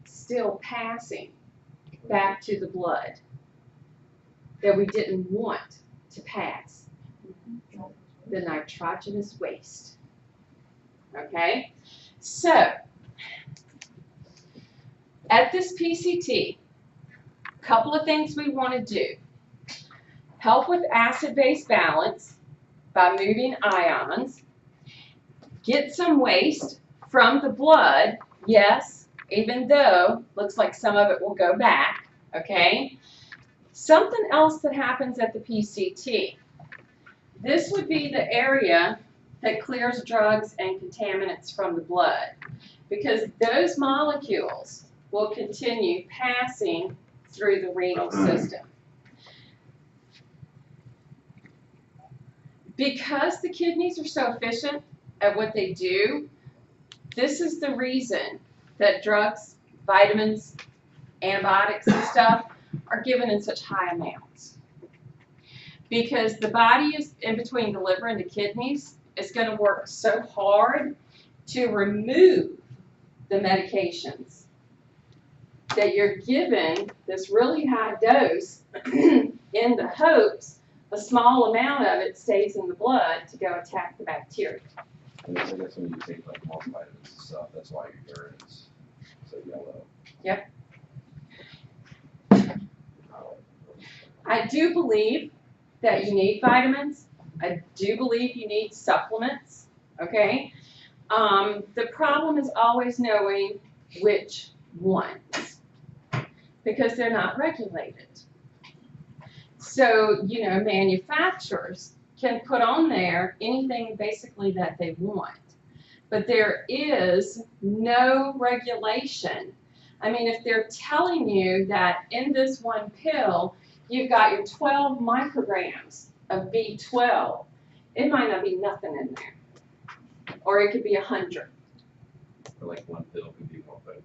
still passing back to the blood that we didn't want to pass? The nitrogenous waste. Okay? So, at this PCT, a couple of things we want to do. Help with acid-base balance by moving ions. Get some waste from the blood, yes, even though looks like some of it will go back, okay? Something else that happens at the PCT. This would be the area that clears drugs and contaminants from the blood, because those molecules will continue passing through the renal system. Because the kidneys are so efficient at what they do, this is the reason that drugs, vitamins, antibiotics and stuff are given in such high amounts. Because the body is in between the liver and the kidneys is going to work so hard to remove the medications that you're given this really high dose in the hopes a small amount of it stays in the blood to go attack the bacteria. I guess when you take like multivitamins and stuff, that's why your urine is so yellow. Yep. I do believe that you need vitamins. I do believe you need supplements, okay? The problem is always knowing which ones, because they're not regulated. So, you know, manufacturers can put on there anything basically that they want. But there is no regulation. I mean, if they're telling you that in this one pill, you've got your 12 micrograms of B12, it might not be nothing in there. Or it could be 100. Or like one pill could be more, but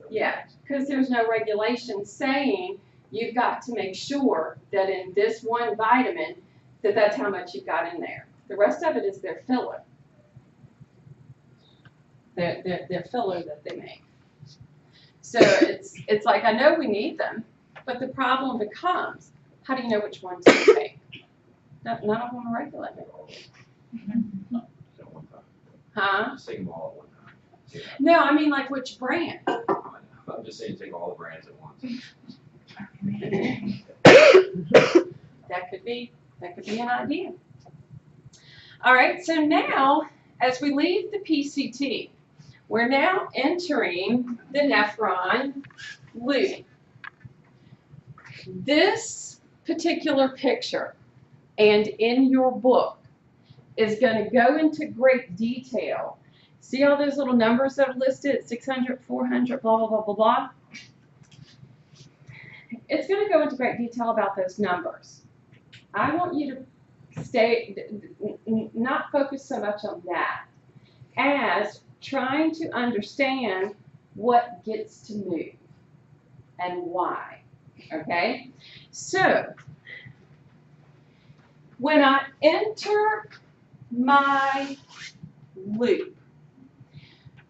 yeah, because there's no regulation saying you've got to make sure that in this one vitamin that that's how much you've got in there. The rest of it is their filler. Their filler that they make. So it's like, I know we need them, but the problem becomes, how do you know which ones to take? None of them are regulated. Huh? Just take them all at one time. Yeah. No, I mean like which brand? I'm just saying take all the brands at once. That could be an idea. All right, so now as we leave the PCT, we're now entering the nephron loop. This particular picture and in your book is going to go into great detail. See all those little numbers that are listed, 600, 400, blah, blah, blah, blah, blah. It's going to go into great detail about those numbers. I want you to not focus so much on that as trying to understand what gets to move and why, okay? So, when I enter my loop,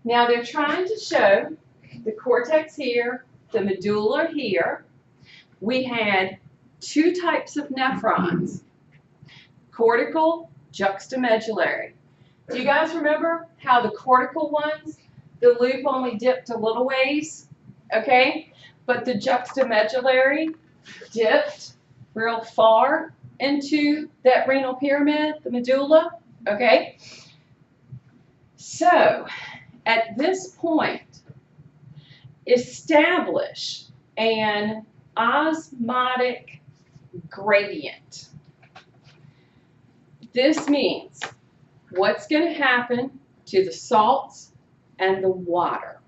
now they're trying to show the cortex here, the medulla here. We had two types of nephrons, cortical, juxtamedullary. Do you guys remember how the cortical ones, the loop only dipped a little ways, okay? But the juxtamedullary dipped real far into that renal pyramid, the medulla, okay? So, at this point, establish an osmotic gradient. This means what's going to happen to the salts and the water.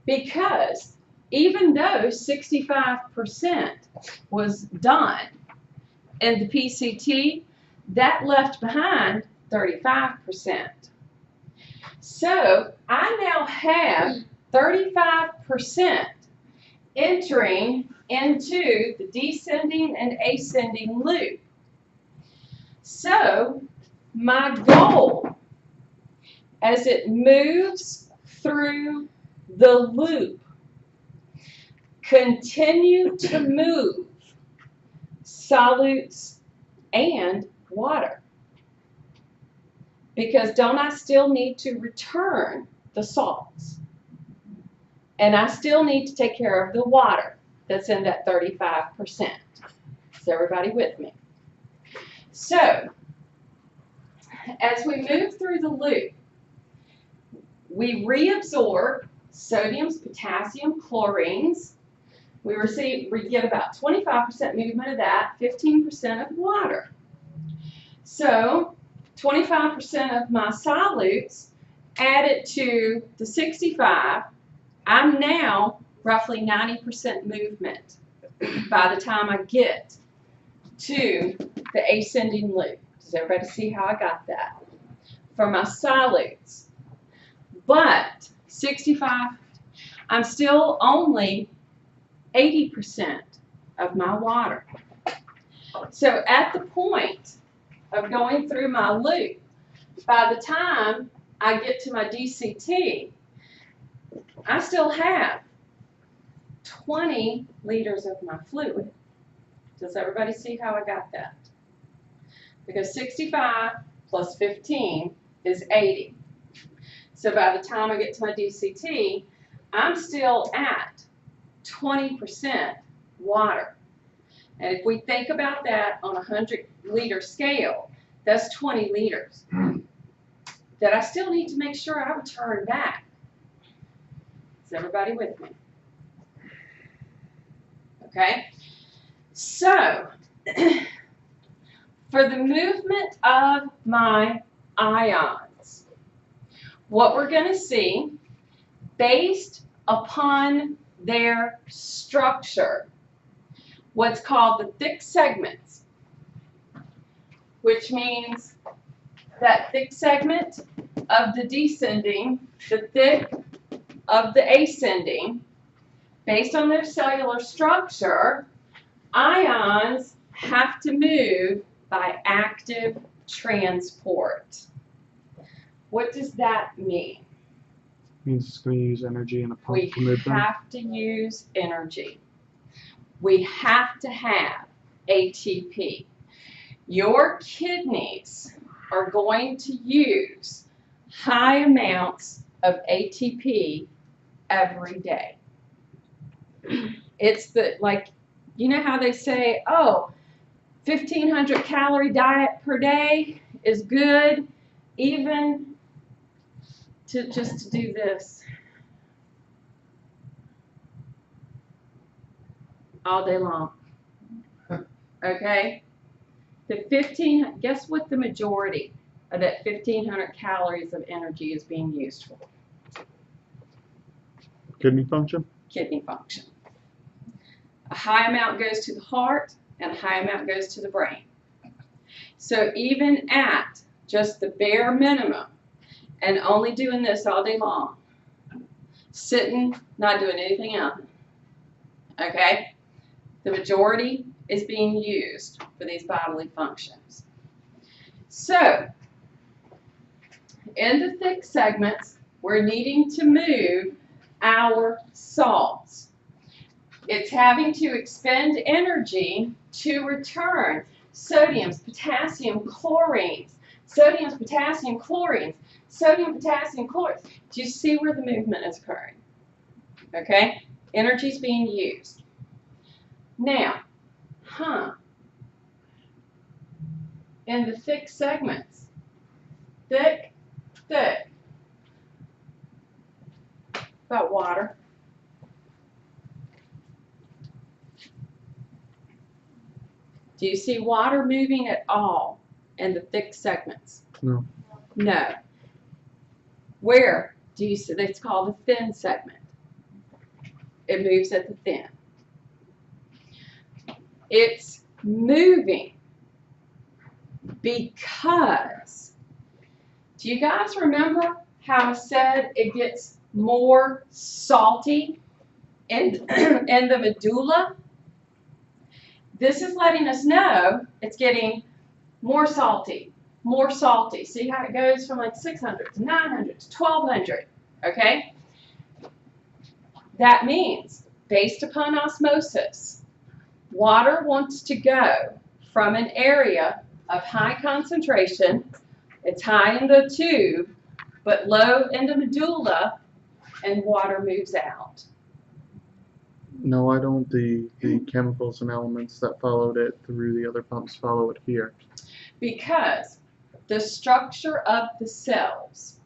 Because even though 65% was done in the PCT, that left behind 35%. So I now have 35% entering into the descending and ascending loop. So my goal as it moves through the loop. Continue to move solutes and water. Because don't I still need to return the salts? And I still need to take care of the water that's in that 35%. Is everybody with me? So, as we move through the loop, we reabsorb sodiums, potassium, chlorines. We get about 25% movement of that, 15% of water. So 25% of my solutes added to the 65, I'm now roughly 90% movement by the time I get to the ascending loop. Does everybody see how I got that? For my solutes. But 65, I'm still only 80% of my water. So at the point of going through my loop, by the time I get to my DCT, I still have 20 liters of my fluid. Does everybody see how I got that? Because 65 plus 15 is 80. So by the time I get to my DCT, I'm still at 20% water. And if we think about that on a 100-liter scale, that's 20 liters that I still need to make sure I return back. Is everybody with me? Okay? So, for the movement of my ions, what we're going to see, based upon their structure, what's called the thick segments, which means that thick segment of the descending, the thick of the ascending, based on their cellular structure, ions have to move by active transport. What does that mean? Means it's going to use energy in a pump to move them. We have to use energy. We have to have ATP. Your kidneys are going to use high amounts of ATP every day. It's like, you know how they say, oh, 1,500 calorie diet per day is good, even just to do this all day long. Okay? Guess what the majority of that 1,500 calories of energy is being used for? Kidney function? Kidney function. A high amount goes to the heart, and a high amount goes to the brain. So even at just the bare minimum, and only doing this all day long, sitting, not doing anything else, okay? The majority is being used for these bodily functions. So, in the thick segments, we're needing to move our salts. It's having to expend energy to return sodiums, potassium, chlorines, sodiums, potassium, chlorines, sodium, potassium, chlorines. Do you see where the movement is occurring? Okay? Energy is being used. Now, in the thick segments, thick, about water. Do you see water moving at all in the thick segments? No. No. Where do you see? It's called the thin segment. It moves at the thin. It's moving because, do you guys remember how I said it gets more salty in the medulla? This is letting us know it's getting more salty, more salty. See how it goes from like 600 to 900 to 1200, okay? That means, based upon osmosis, water wants to go from an area of high concentration, it's high in the tube, but low in the medulla, and water moves out. No, why don't the chemicals and elements that followed it through the other pumps follow it here? Because the structure of the cells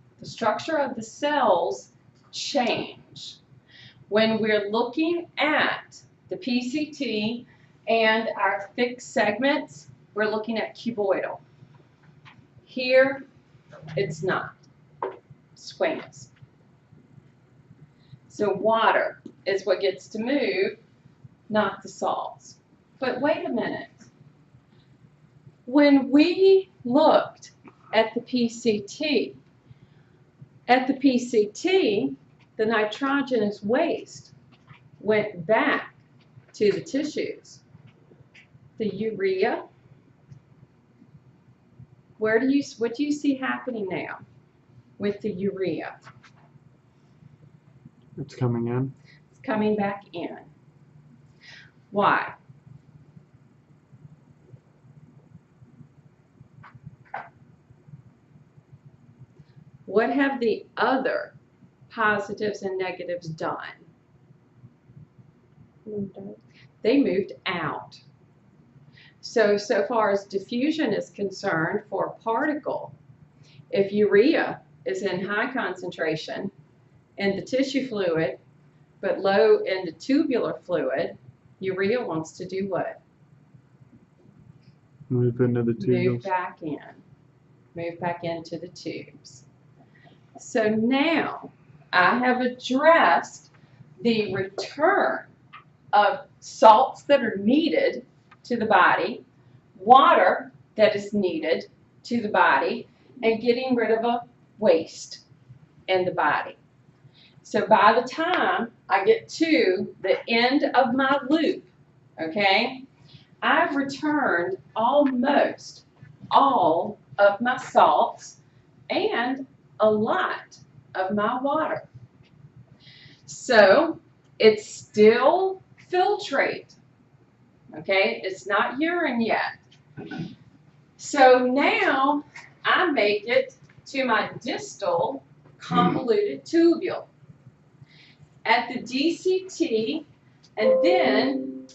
change. When we're looking at the PCT and our thick segments, we're looking at cuboidal. Here, it's not. Squamous. So water is what gets to move, not the salts. But wait a minute. When we looked at the PCT, the nitrogenous waste went back to the tissues. The urea, what do you see happening now with the urea? It's coming in. It's coming back in. Why? What have the other positives and negatives done? They moved out. So far as diffusion is concerned for a particle, if urea is in high concentration in the tissue fluid, but low in the tubular fluid, urea wants to do what? Move into the tubes. Move back in. Move back into the tubes. So now I have addressed the return of salts that are needed to the body, water that is needed to the body, and getting rid of a waste in the body. So by the time I get to the end of my loop, okay, I've returned almost all of my salts and a lot of my water. So it's still filtrate, okay? It's not urine yet. So now I make it to my distal convoluted tubule. At the DCT and then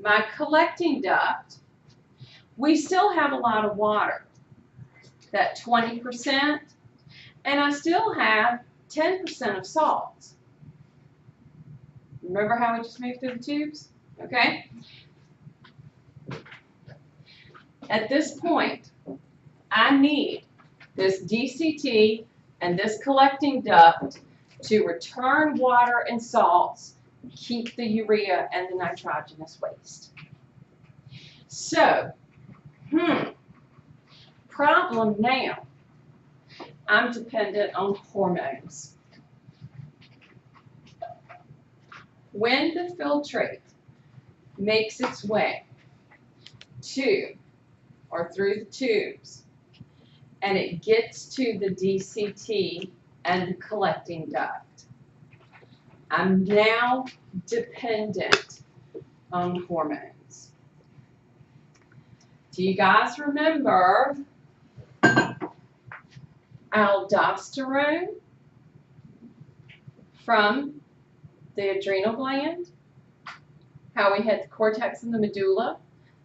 my collecting duct, we still have a lot of water, that 20%, and I still have 10% of salts. Remember how we just moved through the tubes? Okay? At this point, I need this DCT and this collecting duct to return water and salts, keep the urea and the nitrogenous waste. So, problem now. I'm dependent on hormones. When the filtrate makes its way to or through the tubes and it gets to the DCT and the collecting duct, I'm now dependent on hormones. Do you guys remember aldosterone from the adrenal gland? How we had the cortex and the medulla?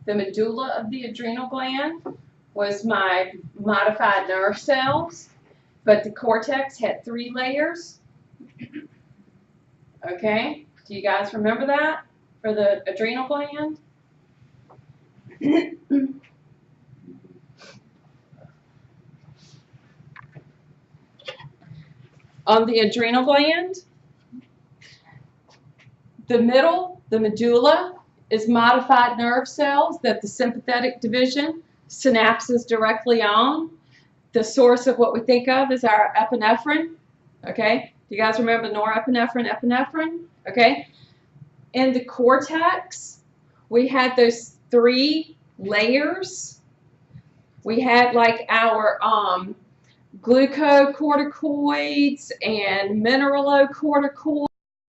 The medulla of the adrenal gland was my modified nerve cells, but the cortex had 3 layers. Okay, do you guys remember that for the adrenal gland? On the adrenal gland, the middle, the medulla, is modified nerve cells that the sympathetic division synapses directly on. The source of what we think of is our epinephrine. Okay, do you guys remember norepinephrine, epinephrine? Okay, in the cortex, we had those 3 layers. We had like our glucocorticoids and mineralocorticoids.